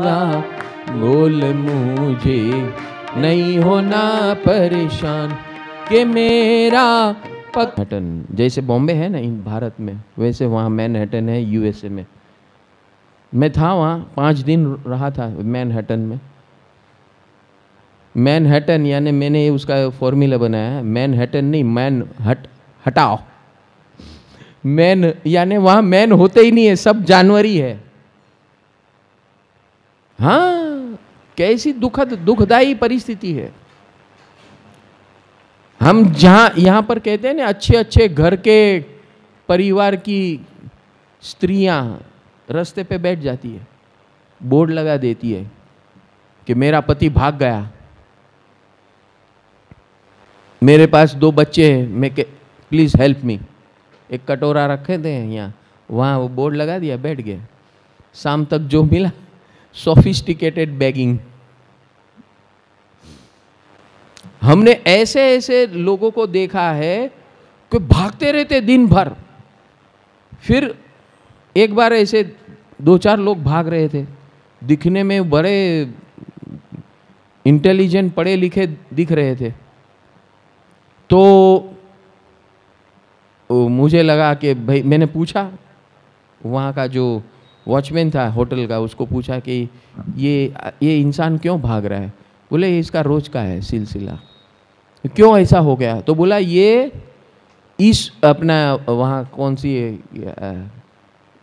जाऊंगा, बोल मुझे नहीं होना परेशान कि मेरा मैनहट्टन, जैसे बॉम्बे है ना इन भारत में, वैसे वहाँ मैनहट्टन है यूएसए में। मैं था वहाँ 5 दिन रहा था मैनहट्टन में। मैनहट्टन यानी मैंने उसका फॉर्मूला बनाया है, मैनहट्टन नहीं, मैन हटाओ। मैन यानी वहाँ मैन होते ही नहीं है, सब जानवर ही है। हाँ, कैसी दुखदाई परिस्थिति है। हम जहां यहां पर कहते हैं ना, अच्छे अच्छे घर के परिवार की स्त्रियां रास्ते पे बैठ जाती है, बोर्ड लगा देती है कि मेरा पति भाग गया, मेरे पास 2 बच्चे हैं, मैं प्लीज हेल्प मी। एक कटोरा रखे थे यहाँ, वहाँ वो बोर्ड लगा दिया, बैठ गए। शाम तक जो मिला सोफिस्टिकेटेड बैगिंग। हमने ऐसे ऐसे लोगों को देखा है कि भागते रहते दिन भर। फिर एक बार ऐसे 2-4 लोग भाग रहे थे, दिखने में बड़े इंटेलिजेंट पढ़े लिखे दिख रहे थे। तो मुझे लगा कि भाई, मैंने पूछा वहाँ का जो वॉचमैन था होटल का, उसको पूछा कि ये इंसान क्यों भाग रहा है। बोले इसका रोज का है सिलसिला। क्यों ऐसा हो गया? तो बोला ये इस अपना वहाँ कौन सी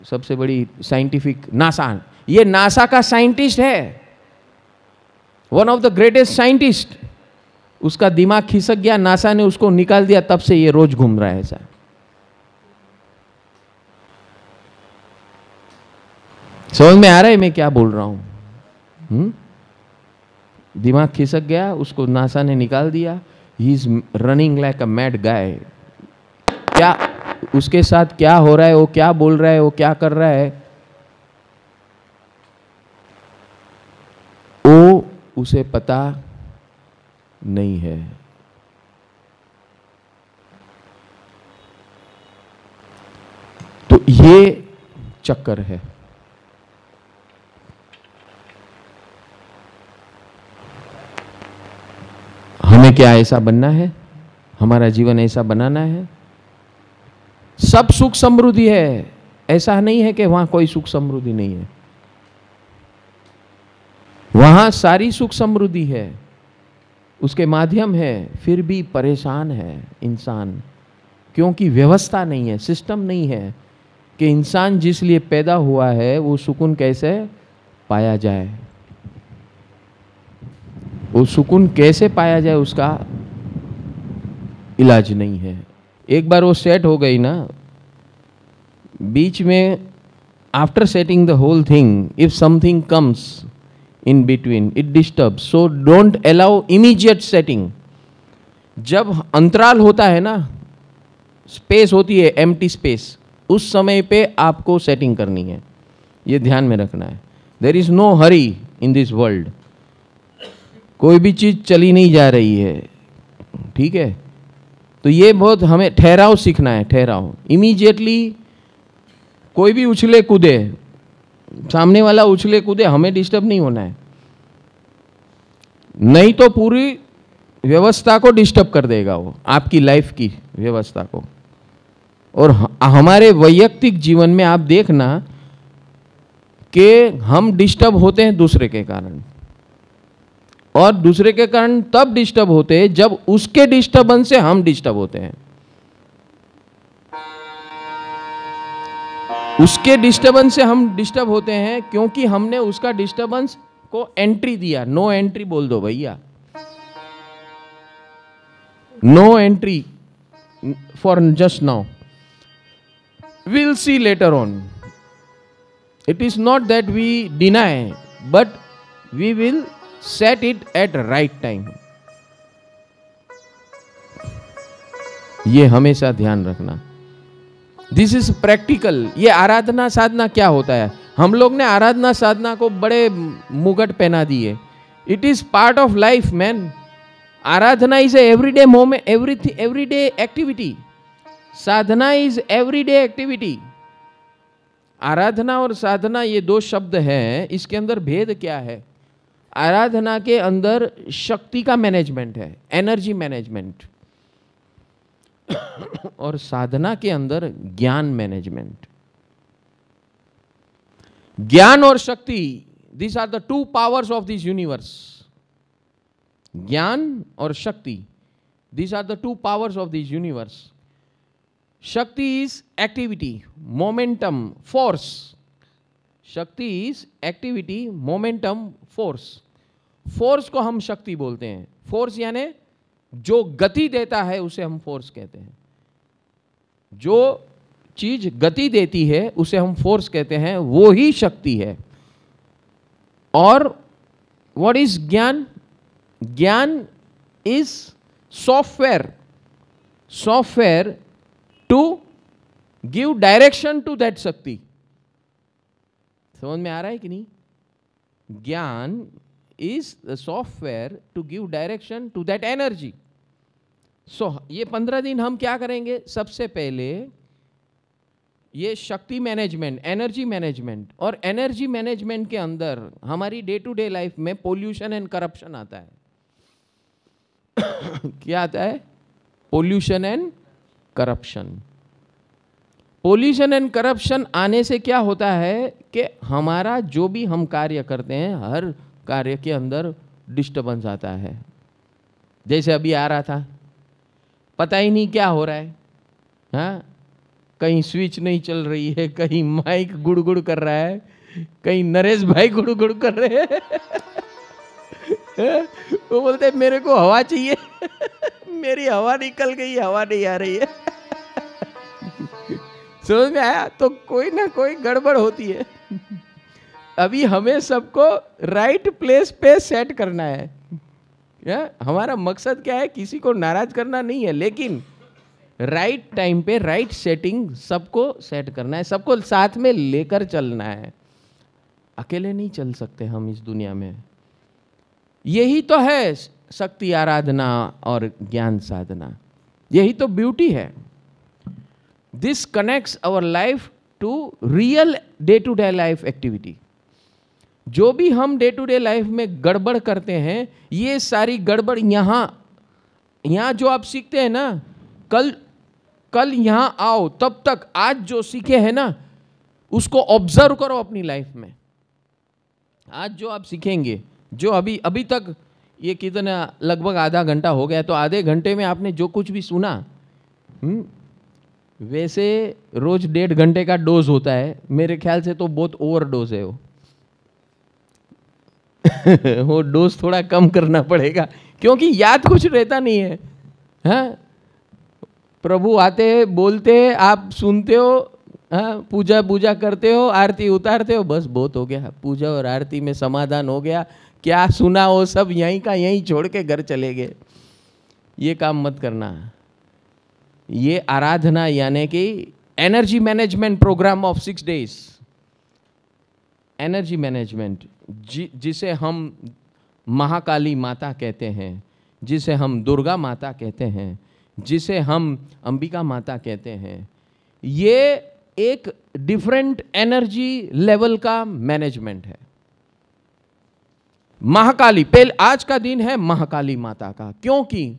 सबसे बड़ी साइंटिफिक नासा, ये नासा का साइंटिस्ट है, one of the greatest scientist. उसका दिमाग खिसक गया, नासा ने उसको निकाल दिया, तब से ये रोज घूम रहा है ऐसा। समझ में आ रहा है मैं क्या बोल रहा हूं? दिमाग खिसक गया, उसको नासा ने निकाल दिया। He is running like a mad guy. क्या उसके साथ क्या हो रहा है, वो क्या बोल रहा है, वो क्या कर रहा है, वो उसे पता नहीं है। तो ये चक्कर है। हमें क्या ऐसा बनना है? हमारा जीवन ऐसा बनाना है? सब सुख समृद्धि है, ऐसा नहीं है कि वहां कोई सुख समृद्धि नहीं है। वहां सारी सुख समृद्धि है, उसके माध्यम है, फिर भी परेशान है इंसान, क्योंकि व्यवस्था नहीं है, सिस्टम नहीं है कि इंसान जिस लिए पैदा हुआ है वो सुकून कैसे पाया जाए, वो सुकून कैसे पाया जाए, उसका इलाज नहीं है। एक बार वो सेट हो गई ना, बीच में after setting the whole thing, if something comes in between it disturbs, so don't allow immediate setting. जब अंतराल होता है ना, स्पेस होती है, एम्प्टी स्पेस, उस समय पे आपको सेटिंग करनी है, ये ध्यान में रखना है। There is no hurry in this world. कोई भी चीज चली नहीं जा रही है, ठीक है? तो ये बहुत हमें ठहराव सीखना है, ठहराव। इमीडिएटली कोई भी उछले कूदे, सामने वाला उछले कूदे, हमें डिस्टर्ब नहीं होना है, नहीं तो पूरी व्यवस्था को डिस्टर्ब कर देगा वो, आपकी लाइफ की व्यवस्था को। और हमारे वैयक्तिक जीवन में आप देखना कि हम डिस्टर्ब होते हैं दूसरे के कारण, और दूसरे के कारण तब डिस्टर्ब होते हैं जब उसके डिस्टर्बेंस से हम डिस्टर्ब होते हैं। उसके डिस्टर्बेंस से हम डिस्टर्ब होते हैं क्योंकि हमने उसका डिस्टर्बेंस को एंट्री दिया। नो एंट्री बोल दो भैया, no entry for just now, we'll see later on. It is not that we deny, but we will set it at right time. ये हमेशा ध्यान रखना। This is practical. ये आराधना साधना क्या होता है? हम लोग ने आराधना साधना को बड़े मुगट पहना दिए। It is part of life, man. Aradhana is a everyday moment, everyday activity. Sadhana is everyday activity. आराधना और साधना ये दो शब्द हैं, इसके अंदर भेद क्या है? आराधना के अंदर शक्ति का मैनेजमेंट है, एनर्जी मैनेजमेंट, और साधना के अंदर ज्ञान मैनेजमेंट। ज्ञान और शक्ति, this are the two powers of this universe. ज्ञान और शक्ति, these are the two powers of this universe. Shakti is activity, momentum, force. Shakti is activity, momentum, force. Force को हम शक्ति बोलते हैं। Force यानी जो गति देता है उसे हम force कहते हैं। जो चीज गति देती है उसे हम force कहते हैं, वो ही शक्ति है। और what is ज्ञान? ज्ञान is software to give direction to that शक्ति। समझ में आ रहा है कि नहीं? ज्ञान is the software to give direction to that energy। So ये 15 दिन हम क्या करेंगे? सबसे पहले ये शक्ति मैनेजमेंट, एनर्जी मैनेजमेंट, और एनर्जी मैनेजमेंट के अंदर हमारी डे टू डे लाइफ में पोल्यूशन एंड करप्शन आता है। क्या आता है? Pollution and corruption. Pollution and corruption आने से क्या होता है कि हमारा जो भी हम कार्य करते हैं, हर कार्य के अंदर डिस्टर्बेंस आता है। जैसे अभी आ रहा था, पता ही नहीं क्या हो रहा है, हाँ, कहीं स्विच नहीं चल रही है, कहीं माइक गुड़गुड़ कर रहा है, कहीं नरेश भाई गुड़गुड़ कर रहे हैं। वो बोलते हैं मेरे को हवा चाहिए। मेरी हवा निकल गई, हवा नहीं आ रही है। समझ में आया? तो कोई ना कोई गड़बड़ होती है। अभी हमें सबको राइट प्लेस पे सेट करना है। क्या हमारा मकसद क्या है? किसी को नाराज करना नहीं है, लेकिन राइट टाइम पे राइट सेटिंग सबको सेट करना है, सबको साथ में लेकर चलना है। अकेले नहीं चल सकते हम इस दुनिया में। यही तो है शक्ति आराधना और ज्ञान साधना, यही तो ब्यूटी है। This connects our life to real day to day life activity. जो भी हम डे टू डे लाइफ में गड़बड़ करते हैं, ये सारी गड़बड़ यहाँ जो आप सीखते हैं ना, कल यहाँ आओ, तब तक आज जो सीखे हैं ना उसको ऑब्जर्व करो अपनी लाइफ में। आज जो आप सीखेंगे, जो अभी तक ये कितना लगभग आधा घंटा हो गया, तो आधे घंटे में आपने जो कुछ भी सुना, वैसे रोज 1.5 घंटे का डोज होता है। मेरे ख्याल से तो बहुत ओवर डोज है वो। वो डोज थोड़ा कम करना पड़ेगा, क्योंकि याद कुछ रहता नहीं है। हाँ, प्रभु आते हैं, बोलते हैं, आप सुनते हो, हाँ, पूजा करते हो, आरती उतारते हो, बस बहुत हो गया। पूजा और आरती में समाधान हो गया, क्या सुना वो सब यहीं का यहीं छोड़ के घर चले गए। ये काम मत करना। ये आराधना यानी कि energy management programme of 6 days, energy management, जिसे हम महाकाली माता कहते हैं, जिसे हम दुर्गा माता कहते हैं, जिसे हम अंबिका माता कहते हैं। ये एक डिफरेंट एनर्जी लेवल का मैनेजमेंट है। महाकाली, पहले आज का दिन है महाकाली माता का, क्योंकि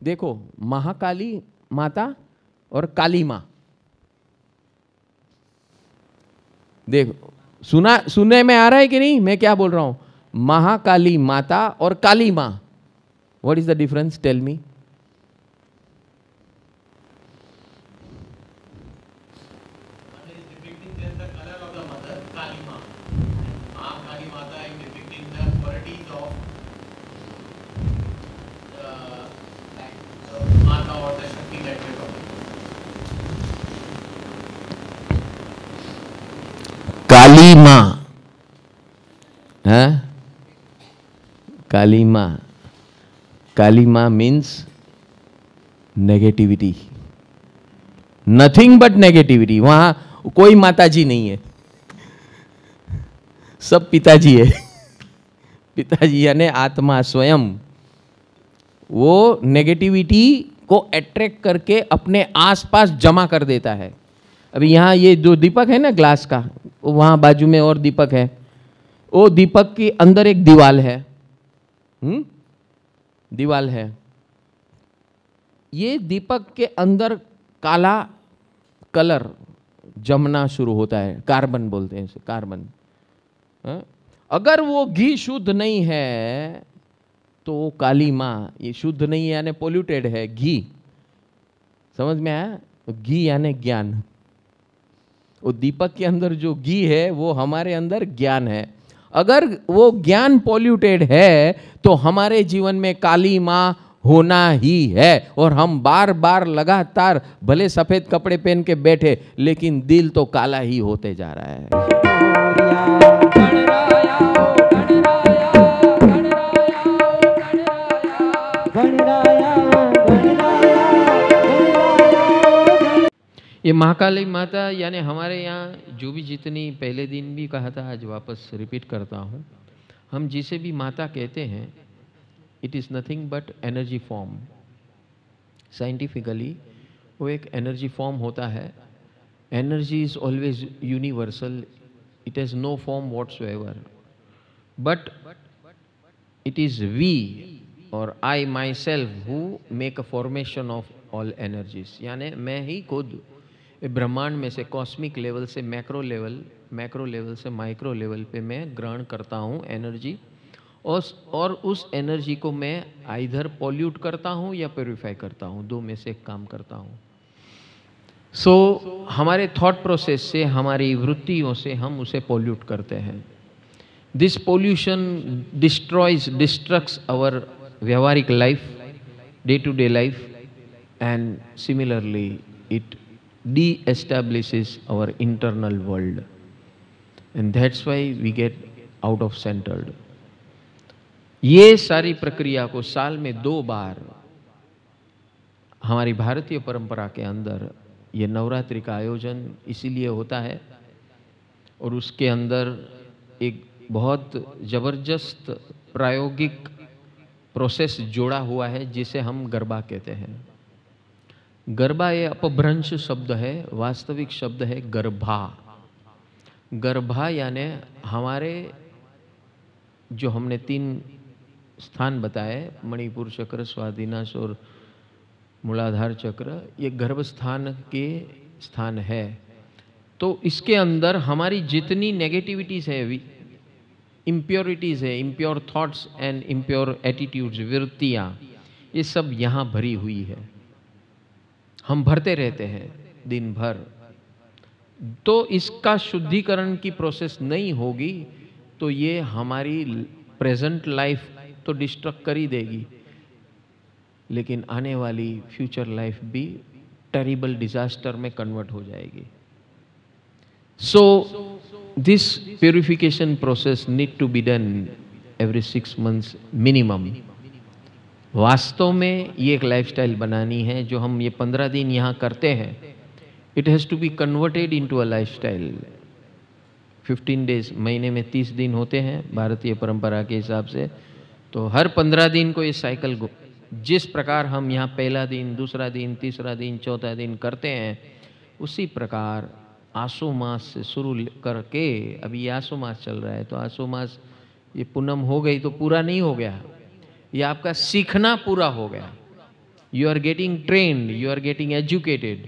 देखो महाकाली माता और काली माँ, देखो सुनने में आ रहा है कि नहीं मैं क्या बोल रहा हूं? महाकाली माता और काली माँ, what is the difference? Tell me. Kali माँ, हाँ, काली माँ, काली माँ means negativity, nothing but negativity. वहां कोई माताजी नहीं है, सब पिताजी है। पिताजी यानी आत्मा स्वयं, वो नेगेटिविटी को अट्रैक्ट करके अपने आसपास जमा कर देता है। अभी यहाँ ये जो दीपक है ना ग्लास का, वो वहाँ बाजू में और दीपक है, वो दीपक के अंदर एक दीवाल है, दीवाल है। ये दीपक के अंदर काला कलर जमना शुरू होता है, कार्बन बोलते हैं इसे, कार्बन। अगर वो घी शुद्ध नहीं है तो काली माँ, ये शुद्ध नहीं है यानी पोल्यूटेड है, घी, समझ में आया? घी यानी ज्ञान। वो दीपक के अंदर जो घी है वो हमारे अंदर ज्ञान है। अगर वो ज्ञान पोल्यूटेड है तो हमारे जीवन में काली माँ होना ही है, और हम बार बार लगातार भले सफेद कपड़े पहन के बैठे लेकिन दिल तो काला ही होते जा रहा है। ये महाकाली माता यानी हमारे यहाँ जो भी, जितनी पहले दिन भी कहा था, आज वापस रिपीट करता हूँ, हम जिसे भी माता कहते हैं, it is nothing but energy form. Scientifically वो एक एनर्जी फॉर्म होता है। Energy is always universal, it has no form whatsoever, but it is we और I myself who make a formation of all energies. यानी मैं ही खुद ब्रह्मांड में से कॉस्मिक लेवल से मैक्रो लेवल, मैक्रो लेवल से माइक्रो लेवल पे मैं ग्रहण करता हूँ एनर्जी, और उस एनर्जी को मैं आइधर पॉल्यूट करता हूँ या प्योरीफाई करता हूँ, दो में से एक काम करता हूँ। सो हमारे थॉट प्रोसेस से, हमारी वृत्तियों से हम उसे पॉल्यूट करते हैं। दिस पोल्यूशन डिस्ट्रक्ट्स आवर व्यवहारिक life, day to day life, and similarly it de-establishes our internal world, and that's why we get out of centered. ये सारी प्रक्रिया को साल में 2 बार हमारी भारतीय परंपरा के अंदर ये नवरात्रि का आयोजन इसीलिए होता है, और उसके अंदर एक बहुत ज़बरदस्त प्रायोगिक प्रोसेस जोड़ा हुआ है जिसे हम गरबा कहते हैं। गरबा ये अपभ्रंश शब्द है, वास्तविक शब्द है गर्भा। गर्भा यानी हमारे जो हमने 3 स्थान बताए, मणिपुर चक्र, स्वादिनाश और मूलाधार चक्र, ये गर्भ स्थान के स्थान है। तो इसके अंदर हमारी जितनी नेगेटिविटीज़ है, इम्प्योरिटीज़ है, impure thoughts and impure attitudes, वृत्तियाँ, ये सब यहाँ भरी हुई है। हम भरते रहते हैं दिन भर, तो इसका शुद्धिकरण की प्रोसेस नहीं होगी तो ये हमारी प्रेजेंट लाइफ तो डिस्ट्रक्ट कर ही देगी, लेकिन आने वाली फ्यूचर लाइफ भी टेरिबल डिजास्टर में कन्वर्ट हो जाएगी। So this purification process need to be done every 6 months minimum. वास्तव में ये एक लाइफस्टाइल बनानी है जो हम ये 15 दिन यहाँ करते हैं। It has to be converted into a lifestyle. 15 days, महीने में 30 दिन होते हैं भारतीय परंपरा के हिसाब से, तो हर 15 दिन को ये साइकिल, जिस प्रकार हम यहाँ पहला दिन, दूसरा दिन, तीसरा दिन, चौथा दिन करते हैं, उसी प्रकार आसो मास से शुरू करके, अभी ये आसो मास चल रहा है, तो आसो मास ये पूनम हो गई तो पूरा नहीं हो गया, ये आपका सीखना पूरा हो गया। You are getting trained, you are getting educated,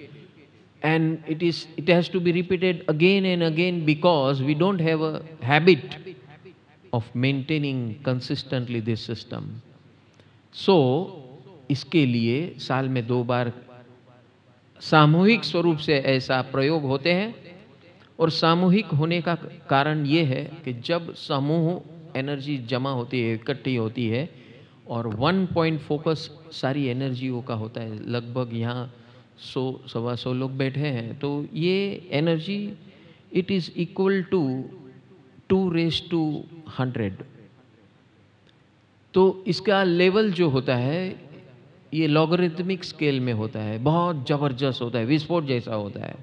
and it has to be repeated again and again because we don't have a habit of maintaining consistently this system. So इसके लिए साल में 2 बार सामूहिक स्वरूप से ऐसा प्रयोग होते हैं, और सामूहिक होने का कारण ये है कि जब समूह एनर्जी जमा होती है, इकट्ठी होती है, और 1 पॉइंट फोकस सारी एनर्जियों का होता है, लगभग यहाँ 100-125 लोग बैठे हैं, तो ये energy it is equal to 2⁻100। तो इसका लेवल जो होता है ये लॉगरिथमिक स्केल में होता है, बहुत ज़बरदस्त होता है, विस्फोट जैसा होता है,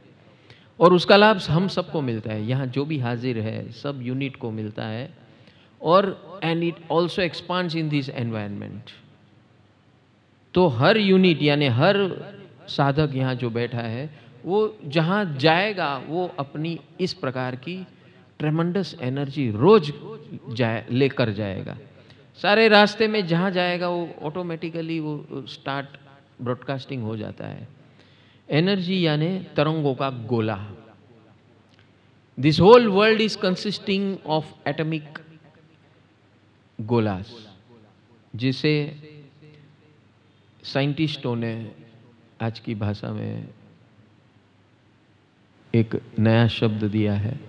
और उसका लाभ हम सबको मिलता है, यहाँ जो भी हाजिर है सब यूनिट को मिलता है, और and it also expands in this environment. तो हर यूनिट यानी हर साधक यहाँ जो बैठा है वो जहाँ जाएगा वो अपनी इस प्रकार की ट्रेमेंडस एनर्जी रोज लेकर जाएगा। सारे रास्ते में जहाँ जाएगा वो ऑटोमेटिकली वो स्टार्ट ब्रॉडकास्टिंग हो जाता है। एनर्जी यानी तरंगों का गोला। This whole world is consisting of atomic गोलास, जिसे साइंटिस्टों ने आज की भाषा में एक नया शब्द दिया है,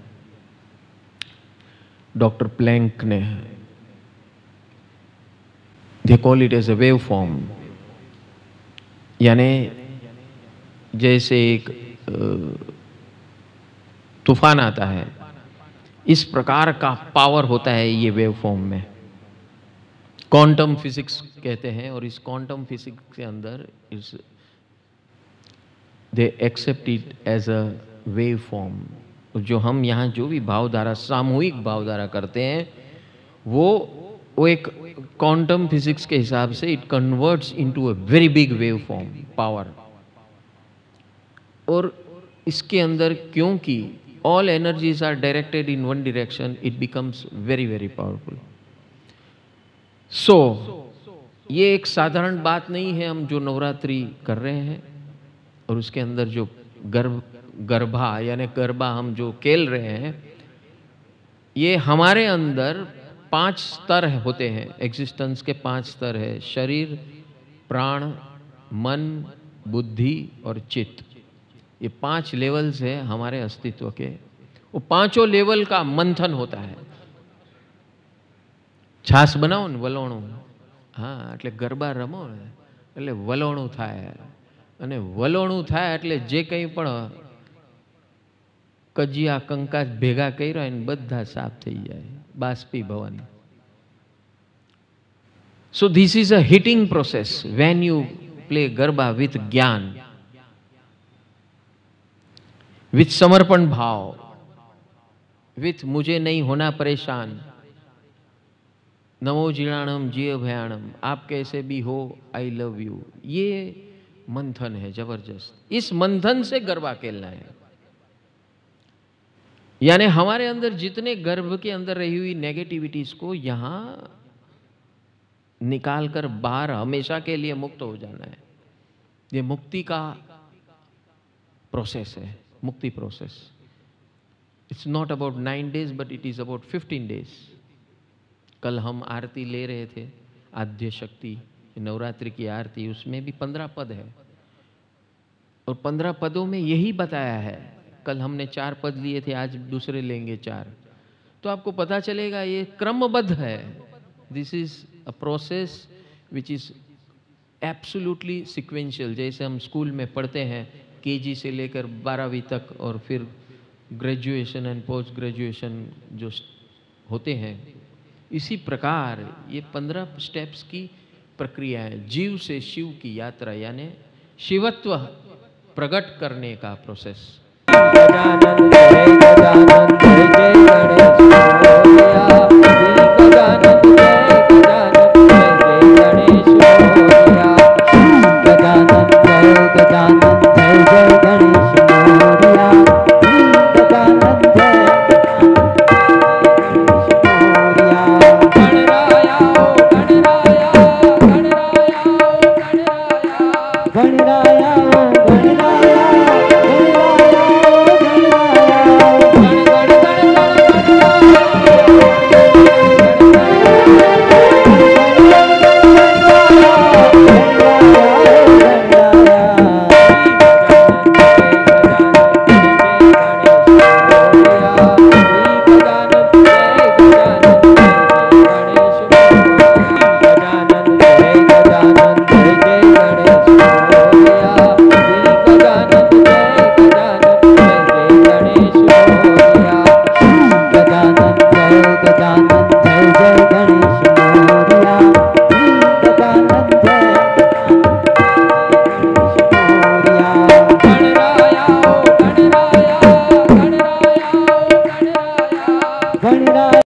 डॉक्टर प्लैंक ने। They call it as a wave form, यानी जैसे एक तूफान आता है, इस प्रकार का पावर होता है ये वेव फॉर्म में। क्वांटम फिजिक्स कहते हैं, और इस क्वांटम फिजिक्स के अंदर इस they accept it as a wave form. जो हम यहाँ जो भी भावधारा, सामूहिक भावधारा करते हैं, वो एक क्वांटम फिजिक्स के हिसाब से it converts into a very big wave form power. और इसके अंदर क्योंकि all energies are directed in one direction, it becomes very very powerful. So ये एक साधारण बात नहीं है हम जो नवरात्रि कर रहे हैं और उसके अंदर जो गरबा यानी गरबा हम जो खेल रहे हैं, ये हमारे अंदर 5 स्तर होते हैं। एग्जिस्टेंस के 5 स्तर है, शरीर, प्राण, मन, बुद्धि और चित्त। ये 5 लेवल्स है हमारे अस्तित्व के। वो पांचों लेवल का मंथन होता है। છાસ બનાવો ને વલોણું, હા એટલે ગરબા રમો ને એટલે વલોણું થાય, અને વલોણું થાય એટલે જે કંઈ પણ કજિયા કંકાસ ભેગા કર્યા એને બધા સાફ થઈ જાય, બાષ્પીભવન. So this is a heating process when you play garba with ज्ञान, with समर्पण भाव, with मुझे नहीं होना परेशान, नमो जीर्णाणम जिय भयाणम, आप कैसे भी हो आई लव यू। ये मंथन है जबरदस्त। इस मंथन से गरबा खेलना है, यानी हमारे अंदर जितने गर्भ के अंदर रही हुई नेगेटिविटीज को यहां निकालकर बाहर हमेशा के लिए मुक्त हो जाना है। ये मुक्ति का प्रोसेस है, मुक्ति process. It's not about 9 days but it is about 15 days। कल हम आरती ले रहे थे, आद्य शक्ति नवरात्रि की आरती, उसमें भी 15 पद है और 15 पदों में यही बताया है। कल हमने 4 पद लिए थे, आज दूसरे लेंगे 4, तो आपको पता चलेगा ये क्रमबद्ध है। This is a process which is absolutely sequential. जैसे हम स्कूल में पढ़ते हैं केजी से लेकर 12वीं तक, और फिर ग्रेजुएशन एंड पोस्ट ग्रेजुएशन जो होते हैं, इसी प्रकार ये 15 स्टेप्स की प्रक्रिया है। जीव से शिव की यात्रा, यानी शिवत्व प्रकट करने का प्रोसेस। गजानन जय गजानन जय जय गणेश।